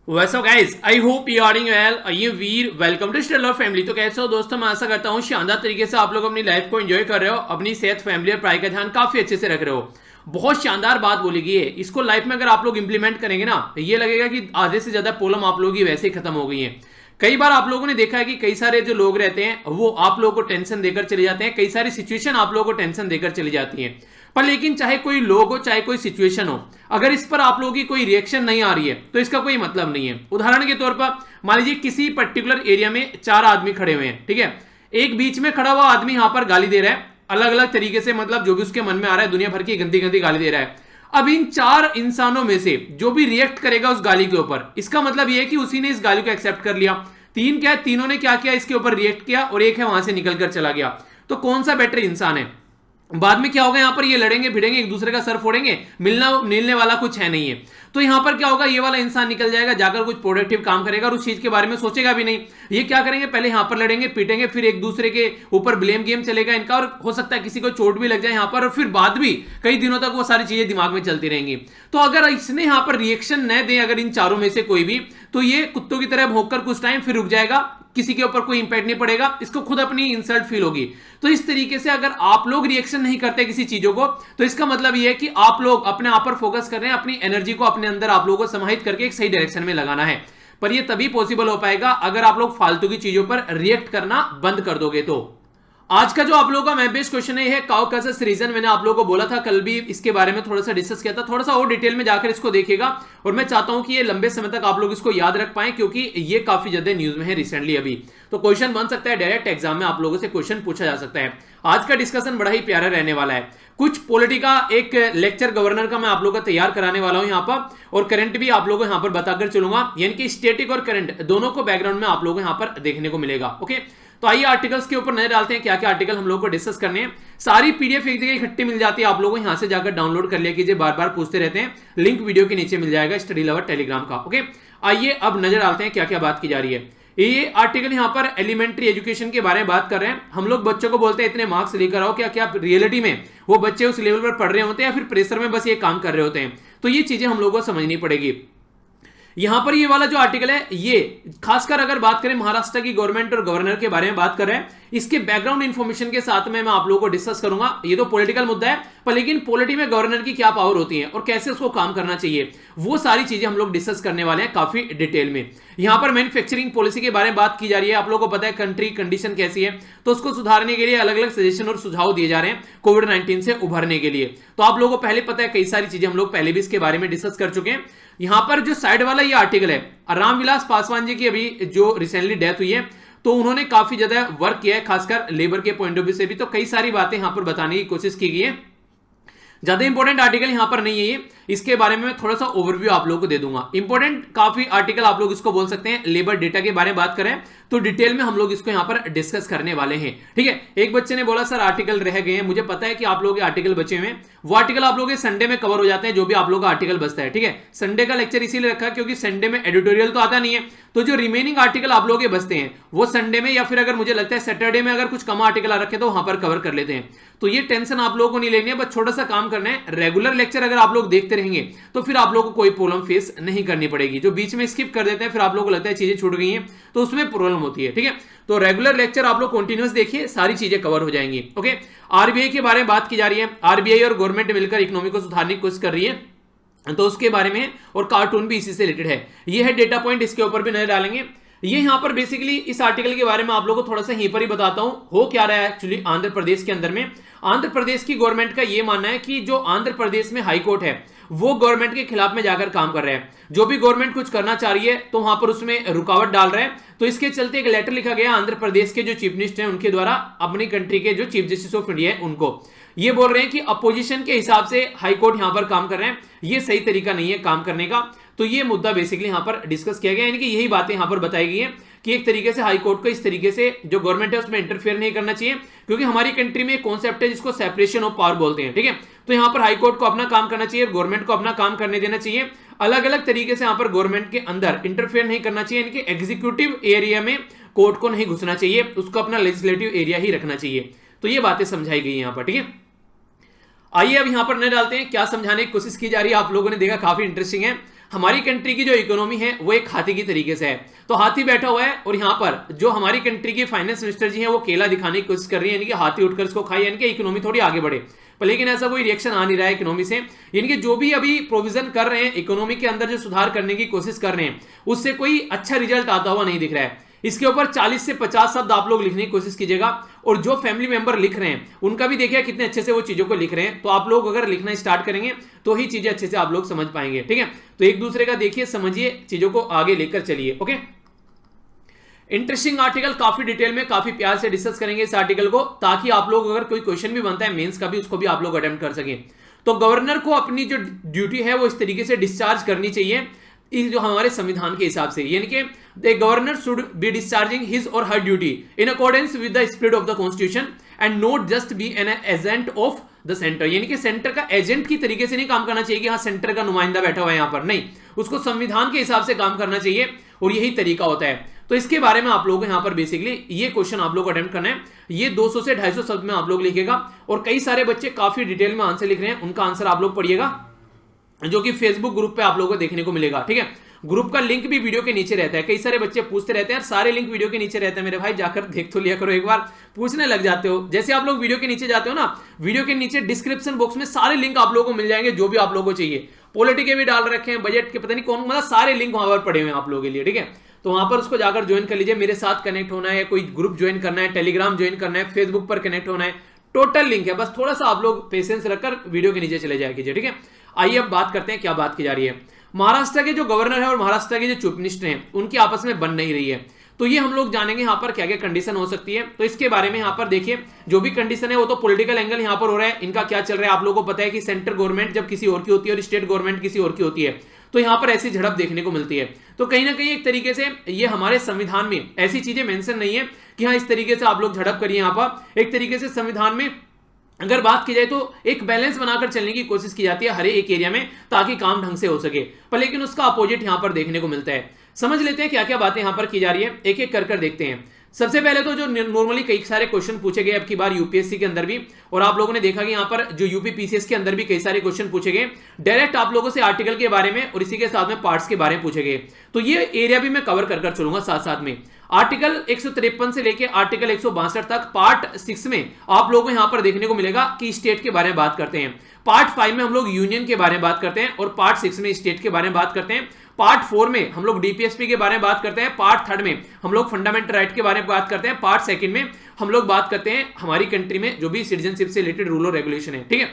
वैसे guys I hope you are well. ये we're welcome to Stellar family. तो कैसे हो दोस्तों, मैं आशा करता हूँ शानदार तरीके से आप लोग अपनी लाइफ को एंजॉय कर रहे हो, अपनी सेहत, फैमिली और पढ़ाई का ध्यान काफी अच्छे से रख रहे हो। बहुत शानदार बात बोली गई है, इसको लाइफ में अगर आप लोग इंप्लीमेंट करेंगे ना, ये लगेगा कि आधे से ज्यादा प्रॉब्लम आप लोगों की वैसे ही खत्म हो गई है। कई बार आप लोगों ने देखा है कि कई सारे जो लोग रहते हैं वो आप लोगों को टेंशन देकर चले जाते हैं, कई सारी सिचुएशन आप लोगों को टेंशन देकर चली जाती है। पर लेकिन चाहे कोई लोग हो चाहे कोई सिचुएशन हो, अगर इस पर आप लोगों की कोई रिएक्शन नहीं आ रही है तो इसका कोई मतलब नहीं है। उदाहरण के तौर पर मान लीजिए किसी पर्टिकुलर एरिया में चार आदमी खड़े हुए हैं, ठीक है। एक बीच में खड़ा हुआ आदमी यहां पर गाली दे रहा है अलग अलग तरीके से, मतलब जो भी उसके मन में आ रहा है दुनिया भर की गंदी गंदी गाली दे रहा है। अब इन चार इंसानों में से जो भी रिएक्ट करेगा उस गाली के ऊपर, इसका मतलब यह है कि उसी ने इस गाली को एक्सेप्ट कर लिया। तीन क्या है, तीनों ने क्या किया, इसके ऊपर रिएक्ट किया, और एक है वहां से निकल कर चला गया। तो कौन सा बेटर इंसान है? बाद में क्या होगा, यहां पर ये लड़ेंगे भिड़ेंगे, एक दूसरे का सर फोड़ेंगे, मिलने वाला कुछ है नहीं है। तो यहां पर क्या होगा, ये वाला इंसान निकल जाएगा, जाकर कुछ प्रोडक्टिव काम करेगा और उस चीज के बारे में सोचेगा भी नहीं। ये क्या करेंगे, पहले यहां पर लड़ेंगे पीटेंगे, फिर एक दूसरे के ऊपर ब्लेम गेम चलेगा इनका, और हो सकता है किसी को चोट भी लग जाए यहां पर, और फिर बाद भी कई दिनों तक वो सारी चीजें दिमाग में चलती रहेंगी। तो अगर इसने यहां पर रिएक्शन न दे अगर इन चारों में से कोई भी, तो ये कुत्तों की तरह भौंककर कुछ टाइम फिर रुक जाएगा, किसी के ऊपर कोई इंपैक्ट नहीं पड़ेगा, इसको खुद अपनी इंसल्ट फील होगी। तो इस तरीके से अगर आप लोग रिएक्शन नहीं करते किसी चीजों को, तो इसका मतलब यह है कि आप लोग अपने आप पर फोकस कर रहे हैं, अपनी एनर्जी को अपने अंदर आप लोगों को समाहित करके एक सही डायरेक्शन में लगाना है। पर यह तभी पॉसिबल हो पाएगा अगर आप लोग फालतू की चीजों पर रिएक्ट करना बंद कर दोगे। तो आज का जो आप लोगों का मैथ बेस्ड क्वेश्चन है काउकासस रीजन। मैंने आप लोगों को बोला था, कल भी इसके बारे में थोड़ा सा डिस्कस किया था, थोड़ा सा और डिटेल में जाकर इसको देखिएगा। और मैं चाहता हूं कि ये लंबे समय तक आप लोग इसको याद रख पाएं, क्योंकि ये काफी ज्यादा न्यूज में है रिसेंटली अभी। तो क्वेश्चन बन सकता है, डायरेक्ट एग्जाम में आप लोगों से क्वेश्चन पूछा जा सकता है। आज का डिस्कशन बड़ा ही प्यारा रहने वाला है। कुछ पॉलिटी का एक लेक्चर गवर्नर का मैं आप लोगों का तैयार कराने वाला हूं यहां पर, और करंट भी आप लोगों को यहां पर बताकर चलूंगा, यानी कि स्टैटिक और करंट दोनों को बैकग्राउंड में आप लोगों को यहां पर देखने को मिलेगा। ओके, तो आइए आर्टिकल्स के ऊपर नजर डालते हैं, क्या क्या आर्टिकल हम लोग को डिस्कस करने हैं। सारी पीडीएफ एक जगह इकट्ठी मिल जाती है, आप लोगों को यहां से जाकर डाउनलोड कर लिया कीजिए, बार बार पूछते रहते हैं, लिंक वीडियो के नीचे मिल जाएगा स्टडी लवर टेलीग्राम का। ओके, आइए अब नजर डालते हैं क्या क्या बात की जा रही है। ये आर्टिकल यहां पर एलिमेंट्री एजुकेशन के बारे में बात कर रहे हैं। हम लोग बच्चों को बोलते हैं इतने मार्क्स लेकर आओ, क्या क्या रियलिटी में वो बच्चे उस लेवल पर पढ़ रहे होते हैं या फिर प्रेशर में बस ये काम कर रहे होते हैं? तो ये चीजें हम लोगों को समझनी पड़ेगी। यहां पर ये वाला जो आर्टिकल है, ये खासकर अगर बात करें महाराष्ट्र की गवर्नमेंट और गवर्नर के बारे में बात कर रहे हैं, इसके बैकग्राउंड इंफॉर्मेशन के साथ में मैं आप लोगों को डिस्कस करूंगा। ये तो पॉलिटिकल मुद्दा है, पर लेकिन पॉलिटी में गवर्नर की क्या पावर होती है और कैसे उसको काम करना चाहिए, वो सारी चीजें हम लोग डिस्कस करने वाले हैं काफी डिटेल में। यहां पर मैन्युफैक्चरिंग पॉलिसी के बारे में बात की जा रही है। आप लोगों को पता है कंट्री कंडीशन कैसी है, तो उसको सुधारने के लिए अलग अलग सजेशन और सुझाव दिए जा रहे हैं कोविड-19 से उभरने के लिए। तो आप लोगों को पहले पता है, कई सारी चीजें हम लोग पहले भी इसके बारे में डिस्कस कर चुके हैं। यहां पर जो साइड वाला ये आर्टिकल है, रामविलास पासवान जी की अभी जो रिसेंटली डेथ हुई है, तो उन्होंने काफी ज्यादा वर्क किया है, खासकर लेबर के पॉइंट ऑफ व्यू से भी। तो कई सारी बातें यहां पर बताने की कोशिश की गई है। ज्यादा इंपॉर्टेंट आर्टिकल यहां पर नहीं है ये, इसके बारे में मैं थोड़ा सा ओवरव्यू आप लोगों को दे दूंगा। इंपॉर्टेंट काफी आर्टिकल आप लोग इसको बोल सकते हैं। लेबर डेटा के बारे में बात करें तो डिटेल में हम लोग इसको यहां पर डिस्कस करने वाले हैं, ठीक है। एक बच्चे ने बोला सर आर्टिकल रह गए हैं, मुझे पता है कि आप लोग आर्टिकल बचे हुए हैं, वो आर्टिकल आप लोग संडे में कवर हो जाते हैं, जो भी आप लोग का आर्टिकल बचता है, ठीक है। संडे का लेक्चर इसीलिए रखा क्योंकि संडे में एडिटोरियल तो आता नहीं है, तो जो रिमेनिंग आर्टिकल आप लोग के बचते हैं वो संडे में, या फिर अगर मुझे लगता है सैटरडे में अगर कुछ कम आर्टिकल आ रखे तो वहां पर कवर कर लेते हैं। तो ये टेंशन आप लोगों को नहीं लेनी है, बस छोटा सा काम करना है। रेगुलर लेक्चर अगर आप लोग देखते रहेंगे तो फिर आप लोगों को कोई प्रॉब्लम फेस नहीं करनी पड़ेगी। जो बीच में स्किप कर देते हैं फिर आप लोगों को लगता है चीजें छूट गई हैं, तो उसमें प्रॉब्लम होती है, ठीक है। तो रेगुलर लेक्चर आप लोग कंटिन्यूअस देखिए, सारी चीजें कवर हो जाएंगी। ओके, आरबीआई के बारे में बात की जा रही है। आरबीआई और गवर्नमेंट मिलकर इकोनॉमी को सुधारने की कोशिश कर रही है, तो उसके बारे में, और कार्टून भी इसी से रिलेटेड है। ये है डेटा पॉइंट, इसके ऊपर भी नजर डालेंगे। ये यहां पर बेसिकली इस आर्टिकल के बारे में आप लोगों को थोड़ा सा यहीं पर ही बताता हूं हो क्या रहा है एक्चुअली आंध्र प्रदेश के अंदर में। आंध्र प्रदेश की गवर्नमेंट का यह मानना है कि जो आंध्र प्रदेश में हाई कोर्ट है वो गवर्नमेंट के खिलाफ में जाकर काम कर रहे हैं। जो भी गवर्नमेंट कुछ करना चाह रही है तो वहां पर उसमें रुकावट डाल रहे हैं। तो इसके चलते एक लेटर लिखा गया आंध्र प्रदेश के जो चीफ मिनिस्टर हैं उनके द्वारा अपनी कंट्री के जो चीफ जस्टिस ऑफ इंडिया है उनको। ये बोल रहे हैं कि अपोजिशन के हिसाब से हाई कोर्ट यहां पर काम कर रहे हैं, ये सही तरीका नहीं है काम करने का। तो ये मुद्दा बेसिकली यहां पर डिस्कस किया गया, यानी कि यही बातें यहां पर बताई गई है कि एक तरीके से हाई कोर्ट को इस तरीके से जो गवर्नमेंट है उसमें इंटरफेयर नहीं करना चाहिए, क्योंकि हमारी कंट्री में एक कॉन्सेप्ट है जिसको सेपरेशन ऑफ पावर बोलते हैं, ठीक है। तो यहां पर हाई कोर्ट को अपना काम करना चाहिए, गवर्नमेंट को अपना काम करने देना चाहिए। अलग अलग तरीके से यहां पर गवर्नमेंट के अंदर इंटरफेयर नहीं करना चाहिए, यानी कि एग्जीक्यूटिव एरिया में कोर्ट को नहीं घुसना चाहिए, उसको अपना लेजिस्लेटिव एरिया ही रखना चाहिए। तो ये बातें समझाई गई यहां पर, ठीक है। आइए अब यहां पर नजर डालते हैं क्या समझाने की कोशिश की जा रही है। आप लोगों ने देखा काफी इंटरेस्टिंग है। हमारी कंट्री की जो इकोनॉमी है वो एक हाथी की तरीके से है। तो हाथी बैठा हुआ है और यहां पर जो हमारी कंट्री के फाइनेंस मिनिस्टर जी हैं वो केला दिखाने की कोशिश कर रही है, यानी कि हाथी उठकर इसको खाए, यानी कि इकोनॉमी थोड़ी आगे बढ़े। पर लेकिन ऐसा कोई रिएक्शन आ नहीं रहा है इकोनॉमी से, यानी कि जो भी अभी प्रोविजन कर रहे हैं इकोनॉमी के अंदर, जो सुधार करने की कोशिश कर रहे हैं, उससे कोई अच्छा रिजल्ट आता हुआ नहीं दिख रहा है। इसके ऊपर 40 से 50 शब्द आप लोग लिखने की कोशिश कीजिएगा, और जो फैमिली मेंबर लिख रहे हैं उनका भी देखिए कितने अच्छे से वो चीजों को लिख रहे हैं। तो आप लोग अगर लिखना स्टार्ट करेंगे तो ही चीजें अच्छे से आप लोग समझ पाएंगे, ठीक है। तो एक दूसरे का देखिए, समझिए, चीजों को आगे लेकर चलिए। ओके, इंटरेस्टिंग आर्टिकल, काफी डिटेल में काफी प्यार से डिस्कस करेंगे इस आर्टिकल को, ताकि आप लोग अगर कोई क्वेश्चन भी बनता है मेंस का भी, उसको भी आप लोग अटेम्प्ट कर सकें। तो गवर्नर को अपनी जो ड्यूटी है वो इस तरीके से डिस्चार्ज करनी चाहिए जो हमारे संविधान के हिसाब से, यानी कि the governor should be discharging his or her duty in accordance with the spirit of the constitution and not just be an agent of the centre, यानी कि सेंटर का एजेंट की तरीके से नहीं काम करना चाहिए कि हाँ सेंटर का नुमाइंदा बैठा हुआ है यहां पर, नहीं, उसको संविधान के हिसाब से काम करना चाहिए, और यही तरीका होता है। तो इसके बारे में आप लोगों को यहां पर बेसिकली ये क्वेश्चन आप लोग को अटेम्प्ट करना है। ये 200 से 250 शब्द में आप लोग लिखेगा, और कई सारे बच्चे काफी डिटेल में आंसर लिख रहे हैं, उनका आंसर आप लोग पढ़िएगा, जो कि फेसबुक ग्रुप पे आप लोगों को देखने को मिलेगा, ठीक है। ग्रुप का लिंक भी वीडियो के नीचे रहता है, कई सारे बच्चे पूछते रहते हैं, सारे लिंक वीडियो के नीचे रहते हैं मेरे भाई, जाकर देख तो लिया करो एक बार, पूछने लग जाते हो। जैसे आप लोग वीडियो के नीचे जाते हो ना, वीडियो के नीचे डिस्क्रिप्शन बॉक्स में सारे लिंक आप लोगों को मिल जाएंगे, जो भी आप लोगों को चाहिए। पॉलिटी के भी डाल रखे हैं, बजट के, पता नहीं कौन, मतलब सारे लिंक वहां पर पड़े हुए हैं आप लोगों के लिए, ठीक है। तो वहां पर उसको जाकर ज्वाइन कर लीजिए, मेरे साथ कनेक्ट होना है, कोई ग्रुप ज्वाइन करना है, टेलीग्राम ज्वाइन करना है, फेसबुक पर कनेक्ट होना है, टोटल लिंक है, बस थोड़ा सा आप लोग पेशेंस रखकर वीडियो के नीचे चले जाए कीजिए, ठीक है। आइए अब बात करते हैं क्या बात की जा रही है। महाराष्ट्र के जो गवर्नर है और महाराष्ट्र के जो चीफ मिनिस्टर हैं उनकी आपस में बन नहीं रही है, तो ये हम लोग जानेंगे यहाँ पर क्या क्या कंडीशन हो सकती है। तो इसके बारे में यहाँ पर देखिए, जो भी कंडीशन है वो तो पॉलिटिकल एंगल यहाँ पर हो रहा है, इनका क्या चल रहा है आप लोगों को पता है कि सेंट्रल गवर्नमेंट जब किसी और की होती है और स्टेट गवर्नमेंट किसी और की होती है, तो यहाँ पर ऐसी झड़प देखने को मिलती है। तो कहीं ना कहीं एक तरीके से ये हमारे संविधान में ऐसी चीजें मेंशन नहीं है कि हाँ इस तरीके से आप लोग झड़प करिए। यहाँ पर एक तरीके से संविधान में अगर बात की जाए तो एक बैलेंस बनाकर चलने की कोशिश की जाती है हर एक एरिया में, ताकि काम ढंग से हो सके, पर लेकिन उसका अपोजिट यहां पर देखने को मिलता है। समझ लेते हैं क्या क्या बातें यहां पर की जा रही है, एक एक कर देखते हैं। सबसे पहले तो जो नॉर्मली कई सारे क्वेश्चन पूछे गए अब की बार यूपीएससी के अंदर भी, और आप लोगों ने देखा कि यहां पर जो यूपी पीसीएस के अंदर भी कई सारे क्वेश्चन पूछे गए डायरेक्ट आप लोगों से आर्टिकल के बारे में, और इसी के साथ में पार्ट्स के बारे में पूछे गए। तो ये एरिया भी मैं कवर कर चलूंगा साथ साथ में। आर्टिकल 153 से लेके आर्टिकल 162 तक पार्ट 6 में आप लोगों को यहां पर देखने को मिलेगा कि स्टेट के बारे में बात करते हैं। पार्ट 5 में हम लोग यूनियन के बारे में बात करते हैं, और पार्ट 6 में स्टेट के बारे में बात करते हैं। पार्ट 4 में हम लोग डीपीएसपी के बारे में बात करते हैं। पार्ट 3 में हम लोग फंडामेंटल राइट के बारे में बात करते हैं। पार्ट 2 में हम लोग बात करते हैं हमारी कंट्री में जो भी सिटीजनशिप से रिलेटेड रूल और रेगुलेशन है, ठीक है।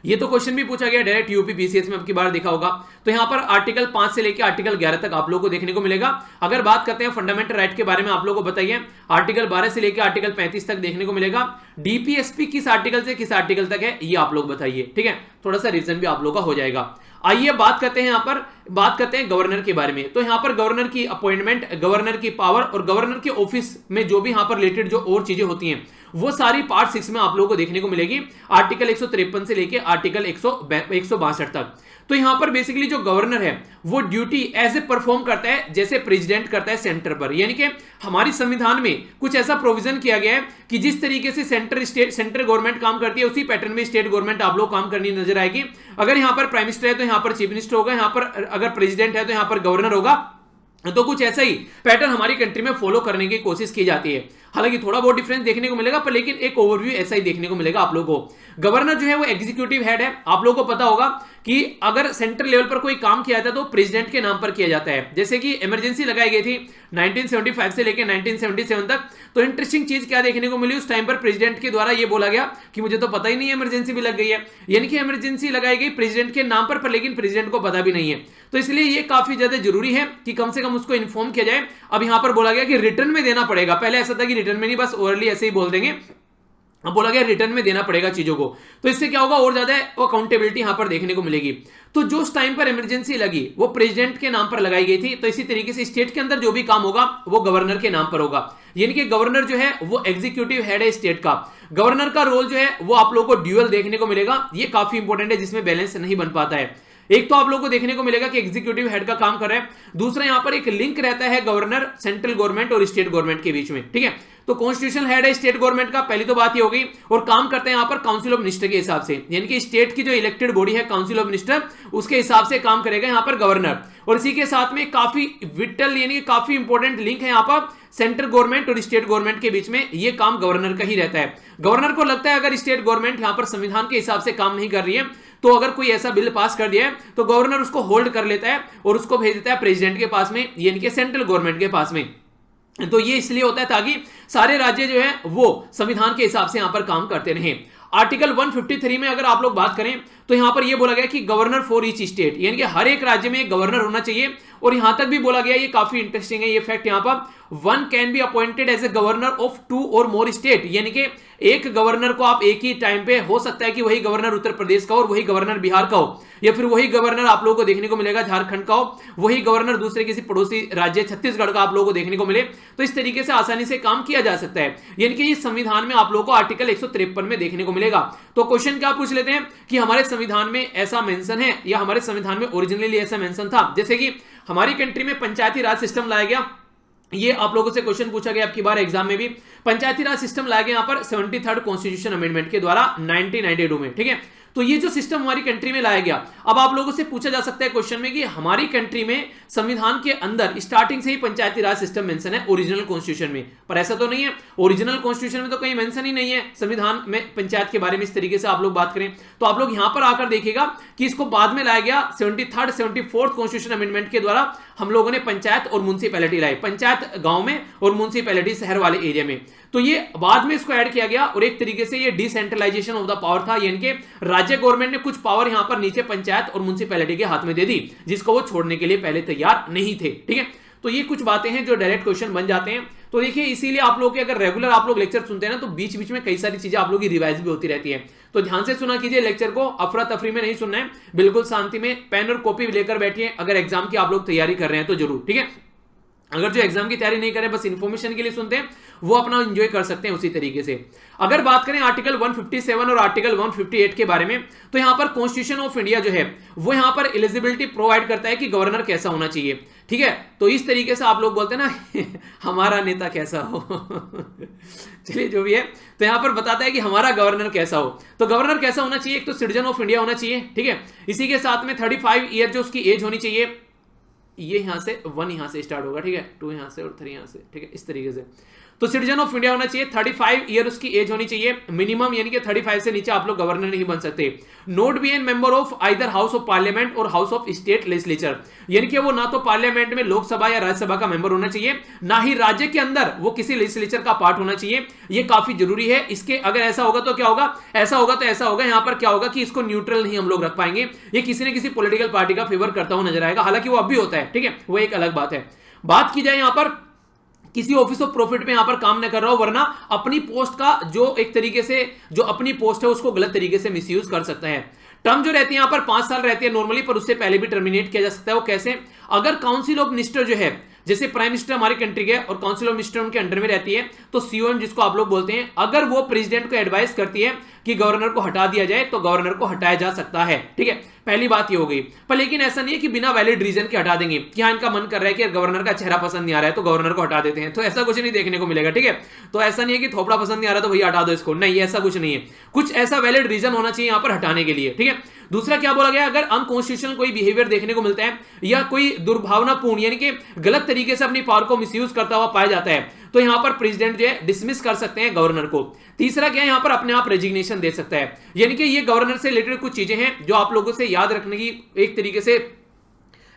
ये तो क्वेश्चन भी पूछा गया डायरेक्ट यूपी पीसीएस में अब की बार देखा होगा। तो यहां पर आर्टिकल 5 से लेकर आर्टिकल 11 तक आप लोगों को देखने को मिलेगा। अगर बात करते हैं फंडामेंटल राइट के बारे में, आप लोगों को बताइए आर्टिकल 12 से लेकर आर्टिकल 35 तक देखने को मिलेगा। डीपीएसपी किस आर्टिकल से किस आर्टिकल तक है ये आप लोग बताइए, ठीक है। थोड़ा सा रीजन भी आप लोगों का हो जाएगा। आइए बात करते हैं, यहां पर बात करते हैं गवर्नर के बारे में। तो यहां पर गवर्नर की अपॉइंटमेंट, गवर्नर की पावर और गवर्नर के ऑफिस में जो भी यहां पर रिलेटेड जो और चीजें होती हैं वो सारी पार्ट 6 में आप लोगों को देखने को मिलेगी, आर्टिकल 153 से लेके आर्टिकल 162 तक। तो यहां पर बेसिकली जो गवर्नर है वो ड्यूटी ऐसे परफॉर्म करता है जैसे प्रेसिडेंट करता है सेंटर पर, यानी कि हमारी संविधान में कुछ ऐसा प्रोविजन किया गया है कि जिस तरीके से सेंट्रल गवर्नमेंट काम करती है उसी पैटर्न में स्टेट गवर्नमेंट आप लोग काम करनी नजर आएगी। अगर यहां पर प्राइम मिनिस्टर है तो यहां पर चीफ मिनिस्टर होगा, यहां पर अगर प्रेसिडेंट है तो यहां पर गवर्नर होगा। तो कुछ ऐसा ही पैटर्न हमारी कंट्री में फॉलो करने की कोशिश की जाती है। हालांकि थोड़ा बहुत डिफरेंस देखने को मिलेगा, पर लेकिन एक ओवरव्यू ऐसा ही देखने को मिलेगा आप लोगों को। गवर्नर जो है वो एग्जीक्यूटिव हेड है। आप लोगों को पता होगा कि अगर सेंट्रल लेवल पर कोई काम किया जाता है तो प्रेसिडेंट के नाम पर किया जाता है। जैसे कि इमरजेंसी लगाई गई थी 1975 से लेकर 1977 तक, तो इंटरेस्टिंग चीज क्या देखने को मिली, उस टाइम पर प्रेसिडेंट के द्वारा यह बोला गया कि मुझे तो पता ही नहीं है इमरजेंसी भी लग गई है, यानी कि इमरजेंसी लगाई गई प्रेसिडेंट के नाम पर लेकिन प्रेसिडेंट को पता भी नहीं है। तो इसलिए ये काफी ज्यादा जरूरी है कि कम से कम उसको इन्फॉर्म किया जाए। अब यहां पर बोला गया कि रिटर्न में देना पड़ेगा, पहले ऐसा था कि रिटर्न में नहीं, बस ओरली ऐसे ही बोल देंगे, अब बोला गया रिटर्न में देना पड़ेगा चीजों को। तो इससे क्या होगा, और ज्यादा अकाउंटेबिलिटी यहां पर देखने को मिलेगी। तो जो उस टाइम पर इमरजेंसी लगी वो प्रेसिडेंट के नाम पर लगाई गई थी, तो इसी तरीके से स्टेट के अंदर जो भी काम होगा वो गवर्नर के नाम पर होगा। यानी कि गवर्नर जो है वो एग्जीक्यूटिव हेड है स्टेट का। गवर्नर का रोल जो है वो आप लोगों को ड्यूअल देखने को मिलेगा, ये काफी इंपॉर्टेंट है, जिसमें बैलेंस नहीं बन पाता है। एक तो आप लोगों को देखने को मिलेगा कि एग्जीक्यूटिव हेड का काम कर रहा है, दूसरा यहां पर एक लिंक रहता है गवर्नर, सेंट्रल गवर्नमेंट और स्टेट गवर्नमेंट के बीच में, ठीक है। तो कॉन्स्टिट्यूशनल हेड है स्टेट गवर्नमेंट का, पहली तो बात ये हो गई। और काम करते हैं यहां पर काउंसिल ऑफ मिनिस्टर के हिसाब से, यानी कि स्टेट की जो इलेक्टेड बॉडी है काउंसिल ऑफ मिनिस्टर, उसके हिसाब से काम करेगा यहां पर गवर्नर। और इसी के साथ में काफी विटल यानी कि काफी इंपॉर्टेंट लिंक है यहां पर सेंट्रल गवर्नमेंट और स्टेट गवर्नमेंट के बीच में, ये काम गवर्नर का ही रहता है। गवर्नर को लगता है अगर स्टेट गवर्नमेंट यहां पर संविधान के हिसाब से काम नहीं कर रही है, तो अगर कोई ऐसा बिल पास कर दिया है तो गवर्नर उसको होल्ड कर लेता है और उसको भेज देता है प्रेसिडेंट के पास में, यानी कि सेंट्रल गवर्नमेंट के पास में। तो ये इसलिए होता है ताकि सारे राज्य जो है वो संविधान के हिसाब से यहां पर काम करते रहें। आर्टिकल 153 में अगर आप लोग बात करें तो यहां पर यह बोला गया कि गवर्नर फॉर ईच स्टेट, यानी कि हर एक राज्य में एक गवर्नर होना चाहिए। और यहां तक भी बोला गया, ये काफी इंटरेस्टिंग है ये फैक्ट यहां पर, one can be appointed as a governor of 2 और मोर स्टेट, यानी कि एक गवर्नर को आप एक ही टाइम पे, हो सकता है कि वही गवर्नर उत्तर प्रदेश का हो और वही गवर्नर बिहार का हो, या फिर वही गवर्नर आप लोगों को देखने को मिलेगा झारखंड का हो, वही गवर्नर दूसरे किसी पड़ोसी राज्य छत्तीसगढ़ का आप लोगों को देखने को मिले। तो इस तरीके से आसानी से काम किया जा सकता है, यानी कि ये संविधान में आप लोगों को आर्टिकल 153 में देखने को मिलेगा। तो क्वेश्चन क्या पूछ लेते हैं कि हमारे संविधान में ऐसा मेंशन है या हमारे संविधान में ओरिजिनली ऐसा मेंशन था। जैसे कि हमारी कंट्री में पंचायती राज सिस्टम लाया गया, ये आप लोगों से क्वेश्चन पूछा गया आपकी बार एग्जाम में भी। पंचायती राज सिस्टम लाया गया यहां पर 73rd कॉन्स्टिट्यूशन अमेंडमेंट के द्वारा 1992 में, ठीक है। तो ये जो सिस्टम हमारी कंट्री में लाया गया, अब आप लोगों से पूछा जा सकता है क्वेश्चन में कि हमारी कंट्री में संविधान के अंदर स्टार्टिंग से ही पंचायती राज सिस्टम मेंशन है ओरिजिनल कॉन्स्टिट्यूशन में, पर ऐसा तो नहीं है। ओरिजिनल कॉन्स्टिट्यूशन में तो कहीं मेंशन ही नहीं है संविधान में पंचायत के बारे में। इस तरीके से आप लोग बात करें तो आप लोग यहां पर आकर देखिएगा कि इसको बाद में लाया गया 73rd 74th कॉन्स्टिट्यूशन अमेंडमेंट के द्वारा। हम लोगों ने पंचायत और म्युनिसिपैलिटी लाई, पंचायत गांव में और म्युनिसिपैलिटी शहर वाले एरिया में, तो ये बाद में इसको ऐड किया गया। और एक तरीके से ये डिसेंट्रलाइजेशन ऑफ द पावर था, यानी कि राज्य गवर्नमेंट ने कुछ पावर यहां पर नीचे पंचायत और म्युनिसिपैलिटी के हाथ में दे दी, जिसको वो छोड़ने के लिए पहले तैयार नहीं थे, ठीक है। तो ये कुछ बातें हैं जो डायरेक्ट क्वेश्चन बन जाते हैं। तो देखिए इसीलिए आप लोग के अगर रेगुलर आप लोग लेक्चर सुनते हैं ना, तो बीच बीच में कई सारी चीजें आप लोग की रिवाइज भी होती रहती है। तो ध्यान से सुना कीजिए लेक्चर को, अफरा तफरी में नहीं सुनना है, बिल्कुल शांति में पेन और कॉपी लेकर बैठिए अगर एग्जाम की आप लोग तैयारी कर रहे हैं तो जरूर, ठीक है। अगर जो एग्जाम की तैयारी नहीं करें, बस इंफॉर्मेशन के लिए सुनते हैं, वो अपना एंजॉय कर सकते हैं उसी तरीके से। अगर बात करें आर्टिकल 157 और आर्टिकल 158 के बारे में, तो यहां पर कॉन्स्टिट्यूशन ऑफ इंडिया जो है वो यहां पर एलिजिबिलिटी प्रोवाइड करता है कि गवर्नर कैसा होना चाहिए, ठीक है। तो इस तरीके से आप लोग बोलते हैं ना हमारा नेता कैसा हो चलिए जो भी है, तो यहां पर बताता है कि हमारा गवर्नर कैसा हो। तो गवर्नर कैसा होना चाहिए, एक तो सिटीजन ऑफ इंडिया होना चाहिए, ठीक है। इसी के साथ में 35 ईयर जो उसकी एज होनी चाहिए, ये यहां से 1 यहां से स्टार्ट होगा, ठीक है, 2 यहां से और 3 यहां से, ठीक है, इस तरीके से। तो सिटीजन ऑफ इंडिया होना चाहिए, 35 ईयर उसकी एज होनी चाहिए मिनिमम, यानी कि 35 से नीचे आप लोग गवर्नर नहीं बन सकते। Not be an member of either house of parliament और हाउस ऑफ स्टेट लेजिस्लेचर, यानी कि वो ना तो पार्लियामेंट में लोकसभा या राज्यसभा का मेंबर होना चाहिए, ना ही राज्य के अंदर वो किसी लेजिस्लेचर का पार्ट होना चाहिए। ये काफी जरूरी है। इसके अगर ऐसा होगा तो क्या होगा, ऐसा होगा तो ऐसा होगा, यहां पर क्या होगा कि इसको न्यूट्रल नहीं हम लोग रख पाएंगे, ये किसी न किसी पॉलिटिकल पार्टी का फेवर करता हुआ नजर आएगा, हालांकि वो अब भी होता है, ठीक है, वो एक अलग बात है। बात की जाए यहां पर किसी ऑफिस ऑफ प्रॉफिट में यहां पर काम न कर रहा हो, वरना अपनी पोस्ट का जो एक तरीके से जो अपनी पोस्ट है उसको गलत तरीके से मिसयूज कर सकता है। टर्म जो रहती है यहां पर 5 साल रहती है नॉर्मली, पर उससे पहले भी टर्मिनेट किया जा सकता है। वो कैसे, अगर काउंसिल ऑफ मिनिस्टर जो है, जैसे प्राइम मिनिस्टर हमारी कंट्री के और काउंसिल ऑफ मिनिस्टर उनके अंडर में रहती है, तो सीओएम जिसको आप लोग बोलते हैं, अगर वो प्रेसिडेंट को एडवाइस करती है कि गवर्नर को हटा दिया जाए तो गवर्नर को हटाया जा सकता है, ठीक है। पहली बात ये हो गई। पर लेकिन ऐसा नहीं है कि बिना वैलिड रीजन के हटा देंगे, कि हाँ इनका मन कर रहा है कि गवर्नर का चेहरा पसंद नहीं आ रहा है तो गवर्नर को हटा देते हैं, तो ऐसा कुछ नहीं देखने को मिलेगा, ठीक है। तो ऐसा नहीं है कि थोपड़ा पसंद नहीं आ रहा तो भैया हटा दो इसको, नहीं, ऐसा कुछ नहीं है। कुछ ऐसा वैलिड रीजन होना चाहिए यहां पर हटाने के लिए, ठीक है। दूसरा क्या बोला गया, अगर अनकॉन्स्टिट्यूशनल कोई बिहेवियर देखने को मिलता है या कोई दुर्भावनापूर्ण यानी कि गलत तरीके से अपनी पावर को मिसयूज करता हुआ पाया जाता है, तो यहां पर प्रेसिडेंट जो है डिसमिस कर सकते हैं गवर्नर को। तीसरा क्या है, यहां पर अपने आप रेजिग्नेशन दे सकता है, यानी कि ये गवर्नर से रिलेटेड कुछ चीजें हैं जो आप लोगों से याद रखने की एक तरीके से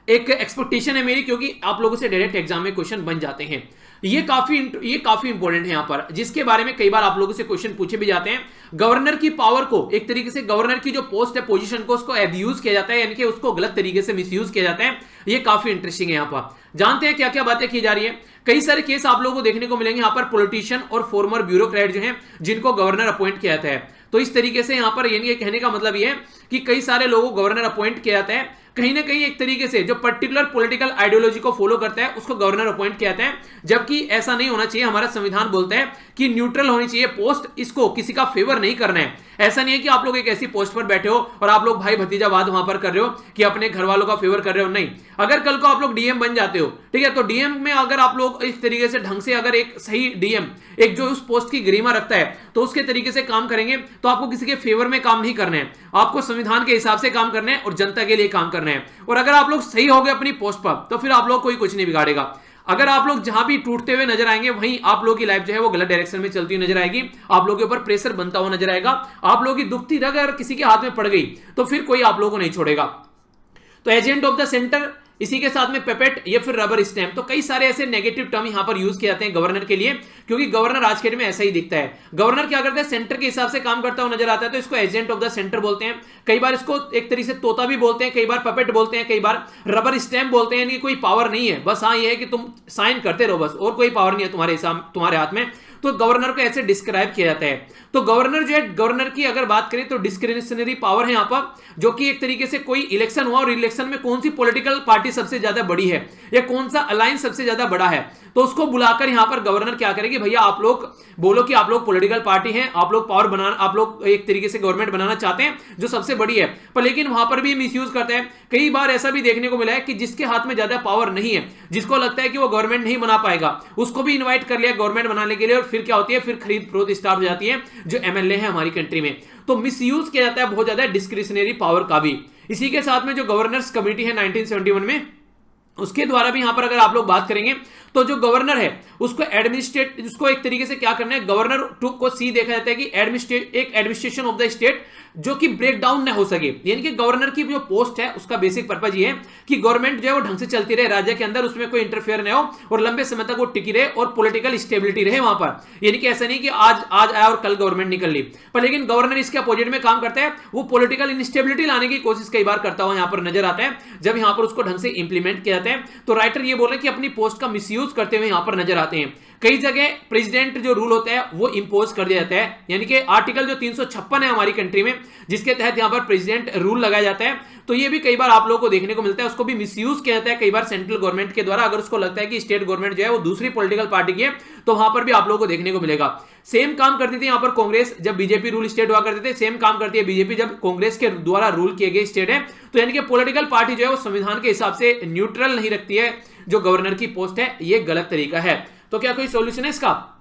एक एक्सपेक्टेशन है मेरी, क्योंकि आप लोगों से डायरेक्ट एग्जाम में क्वेश्चन बन जाते हैं। ये काफी इंपॉर्टेंट है यहां पर, जिसके बारे में कई बार आप लोगों से क्वेश्चन पूछे भी जाते हैं। गवर्नर की पावर को एक तरीके से, गवर्नर की जो पोस्ट है, पोजीशन को, उसको एब्यूज किया जाता है, यानी कि उसको गलत तरीके से मिसयूज किया जाता है। ये काफी इंटरेस्टिंग है। यहां पर जानते हैं क्या क्या बातें की जा रही है। कई सारे केस आप लोगों को देखने को मिलेंगे यहां पर, पॉलिटिशियन और फॉर्मर ब्यूरोक्रेट जो हैं जिनको गवर्नर अपॉइंट किया जाता है। तो इस तरीके से यहां पर यानी कहने का मतलब यह है कि कई सारे लोगों को गवर्नर अपॉइंट किया जाता है, कहीं ना कहीं एक तरीके से जो पर्टिकुलर पॉलिटिकल आइडियोलॉजी को फॉलो करता है उसको गवर्नर अपॉइंट किया जाता है, जबकि ऐसा नहीं होना चाहिए। हमारा संविधान बोलता है कि न्यूट्रल होनी चाहिए पोस्ट, इसको किसी का फेवर नहीं करना है। ऐसा नहीं है कि आप लोग एक ऐसी पोस्ट पर बैठे हो और आप लोग भाई भतीजावाद वहां पर कर रहे हो कि अपने घर वालों का फेवर कर रहे हो, नहीं। अगर कल को आप लोग डीएम बन जाते हो, ठीक है, तो डीएम में अगर आप लोग इस तरीके से ढंग से अगर एक सही डीएम एक जो उस पोस्ट की गरिमा रखता है तो उसके तरीके से काम करेंगे, तो आपको किसी के फेवर में काम नहीं करना है, आपको संविधान के हिसाब से काम करना है और जनता के लिए काम करना है। और अगर आप लोग सही हो गए अपनी पोस्ट पर तो फिर आप लोग कोई कुछ नहीं बिगाड़ेगा। अगर आप लोग जहां भी टूटते हुए नजर आएंगे वहीं आप लोगों की लाइफ जो है वो गलत डायरेक्शन में चलती हुई नजर आएगी, आप लोगों के ऊपर प्रेशर बनता हुआ नजर आएगा, आप लोगों की दुखती रग अगर किसी के हाथ में पड़ गई तो फिर कोई आप लोगों को नहीं छोड़ेगा। तो एजेंट ऑफ द सेंटर, इसी के साथ में पेपेट या फिर रबर स्टैम्प, तो कई सारे ऐसे नेगेटिव टर्म यहां पर यूज किए जाते हैं गवर्नर के लिए, क्योंकि गवर्नर आज के डेट में ऐसा ही दिखता है। गवर्नर क्या करता है, सेंटर के हिसाब से काम करता हुआ नजर आता है, तो इसको एजेंट ऑफ द सेंटर बोलते हैं। कई बार इसको एक तरीके से तोता भी बोलते हैं, कई बार पपेट बोलते हैं, कई बार रबर स्टैम्प बोलते हैं। यानी कोई पावर नहीं है, बस हाँ ये है कि तुम साइन करते रहो बस, और कोई पावर नहीं है तुम्हारे हाथ में। तो गवर्नर को ऐसे डिस्क्राइब किया जाता है। तो गवर्नर जो है, गवर्नर की अगर बात करें तो डिस्क्रिशनरी पावर है यहां पर, जो कि एक तरीके से कोई इलेक्शन हुआ और इलेक्शन में कौन सी पॉलिटिकल पार्टी सबसे ज्यादा बड़ी है या कौन सा अलायंस सबसे ज्यादा बड़ा है, तो उसको बुलाकर यहां पर गवर्नर क्या करेगी, भैया आप लोग बोलो कि आप लोग पॉलिटिकल पार्टी हैं, आप लोग पावर बनाना, आप लोग एक तरीके से गवर्नमेंट बनाना चाहते हैं जो सबसे बड़ी है, पर लेकिन वहां पर भी मिसयूज करते हैं। कई बार ऐसा भी देखने को मिला है कि जिसके हाथ में ज्यादा पावर नहीं है, जिसको लगता है कि वो गवर्नमेंट नहीं बना पाएगा, उसको भी इन्वाइट कर लिया गवर्नमेंट बनाने के लिए, और फिर क्या होती है, फिर खरीद फरोख्त स्टार्ट हो जाती है जो एमएलए है हमारी कंट्री में। तो मिसयूज किया जाता है बहुत ज्यादा डिस्क्रिशनरी पावर का भी। इसी के साथ में जो गवर्नर्स कमेटी है 1971 में, उसके द्वारा भी यहां पर अगर आप लोग बात करेंगे तो जो गवर्नर है उसको उसको एक तरीके से क्या करना है, गवर्नर टू को सी देखा जाता है कि एक एडमिनिस्ट्रेशन ऑफ द स्टेट जो कि ब्रेक डाउन ना हो सके। यानी कि गवर्नर की जो पोस्ट है उसका बेसिक पर्पज ये है कि गवर्नमेंट जो है वो ढंग से चलती रहे राज्य के अंदर, उसमें कोई इंटरफेयर ना हो और लंबे समय तक वो टिकी रहे और पॉलिटिकल स्टेबिलिटी रहे वहां पर। यानी कि ऐसा नहीं कि आज आया और कल गवर्नमेंट निकल ली, पर लेकिन गवर्नर इसके अपोजिट में काम करता है, वो पॉलिटिकल इंस्टेबिलिटी लाने की कोशिश कई बार करता हुआ यहां पर नजर आता है जब यहां पर उसको ढंग से इंप्लीमेंट किया जाता है। तो राइटर ये बोल रहे हैं कि अपनी पोस्ट का मिसयूज करते हुए यहां पर नजर आते हैं। कई जगह प्रेसिडेंट जो रूल होता है वो इंपोज कर दिया जाता है, यानी कि आर्टिकल जो 356 है हमारी कंट्री में, जिसके तहत यहां पर प्रेसिडेंट रूल लगाया जाता है, तो ये भी कई बार आप लोगों को देखने को मिलता है, उसको भी मिसयूज किया जाता है कई बार सेंट्रल गवर्नमेंट के द्वारा। अगर उसको लगता है कि स्टेट गवर्नमेंट जो है वो दूसरी पॉलिटिकल पार्टी की है तो वहां पर भी आप लोगों को देखने को मिलेगा। सेम काम करती थी यहां पर कांग्रेस, जब बीजेपी रूल स्टेट हुआ करते थे, सेम काम करती है बीजेपी जब कांग्रेस के द्वारा रूल किए गए स्टेट है। तो यानी कि पॉलिटिकल पार्टी जो है वो संविधान के हिसाब से न्यूट्रल नहीं रखती है जो गवर्नर की पोस्ट है, ये गलत तरीका है। तो क्या कोई सॉल्यूशन है इसका?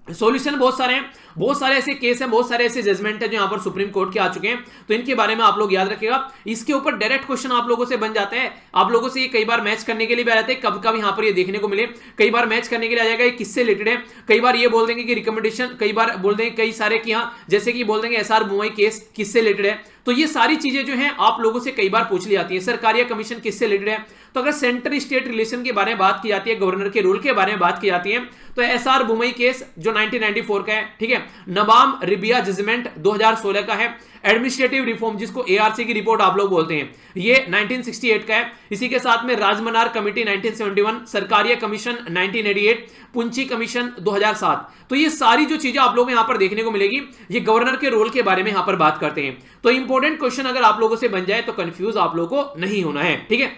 सॉल्यूशन बहुत सारे हैं, बहुत सारे ऐसे केस हैं, बहुत सारे ऐसे जजमेंट है जो यहां पर सुप्रीम कोर्ट के आ चुके हैं, तो इनके बारे में आप लोग याद रखिएगा। इसके ऊपर डायरेक्ट क्वेश्चन आप लोगों से बन जाता है, आप लोगों से ये कई बार मैच करने के लिए भी आ जाते हैं, कब कब यहां पर ये देखने को मिले, कई बार मैच करने के लिए आ जाएगा ये किससे रिलेटेड है, कई बार ये बोल देंगे कि रिकमेंडेशन, कई बार बोल देंगे कई सारे कि हाँ, जैसे कि बोल देंगे एसआर मुंबई केस किससे रिलेटेड है। तो ये सारी चीजें जो हैं आप लोगों से कई बार पूछ ली जाती है। सरकारिया कमीशन किससे रिलेटेड है, तो अगर सेंटर स्टेट रिलेशन के बारे में बात की जाती है, गवर्नर के रूल के बारे में बात की जाती है, तो एसआर मुंबई केस जो 1994 का है, ठीक है, नबाम रिबिया जजमेंट 2016 का है, एडमिनिस्ट्रेटिव रिफॉर्म जिसको एआरसी की रिपोर्ट आप लोग बोलते हैं, ये 1968 का है। इसी के साथ में Rajamannar committee 1971, Sarkaria commission 1988, पुंची commission 2007। तो ये सारी जो चीजें आप लोग यहां पर देखने को मिलेगी, ये गवर्नर के रोल के बारे में यहां पर बात करते हैं। तो इंपॉर्टेंट क्वेश्चन अगर आप लोगों से बन जाए तो कंफ्यूज आप लोगों को नहीं होना है, ठीक है।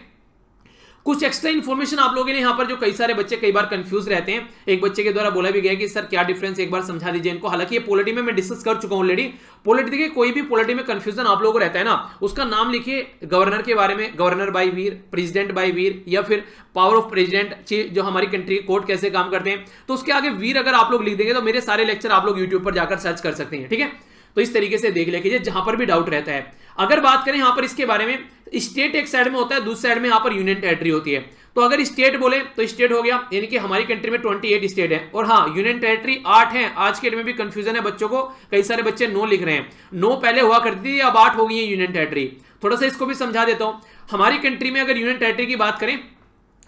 कुछ एक्स्ट्रा इन्फॉर्मेशन आप लोगों ने यहां पर, जो कई सारे बच्चे कई बार कंफ्यूज रहते हैं, एक बच्चे के द्वारा बोला भी गया कि सर क्या डिफरेंस, एक बार समझा दीजिए इनको। हालांकि ये पॉलिटी में मैं डिस्कस कर चुका हूं ऑलरेडी। पॉलिटी देखिए, कोई भी पॉलिटी में कंफ्यूजन आप लोगों को रहता है ना, उसका नाम लिखिए गवर्नर के बारे में, गवर्नर बाय वीर, प्रेसिडेंट बाय वीर, या फिर पावर ऑफ प्रेसिडेंट, जो हमारी कंट्री कोर्ट कैसे काम करते हैं, तो उसके आगे वीर अगर आप लोग लिख देंगे तो मेरे सारे लेक्चर आप लोग यूट्यूब पर जाकर सर्च कर सकते हैं, ठीक है। तो इस तरीके से देख लीजिए जहां पर भी डाउट रहता है। अगर बात करें यहां पर इसके बारे में, स्टेट एक साइड में होता है, दूसरी साइड में यहां पर यूनियन टेरिटरी होती है। तो अगर स्टेट बोले तो स्टेट हो गया, यानी कि हमारी कंट्री में 28 स्टेट है, और हाँ यूनियन टेरिटरी 8 है। आज के डेट में भी कंफ्यूजन है बच्चों को, कई सारे बच्चे 9 लिख रहे हैं, 9 पहले हुआ करती थी, अब 8 हो गई है यूनियन टेरिटरी। थोड़ा सा इसको भी समझा देता हूं। हमारी कंट्री में अगर यूनियन टेरिटरी की बात करें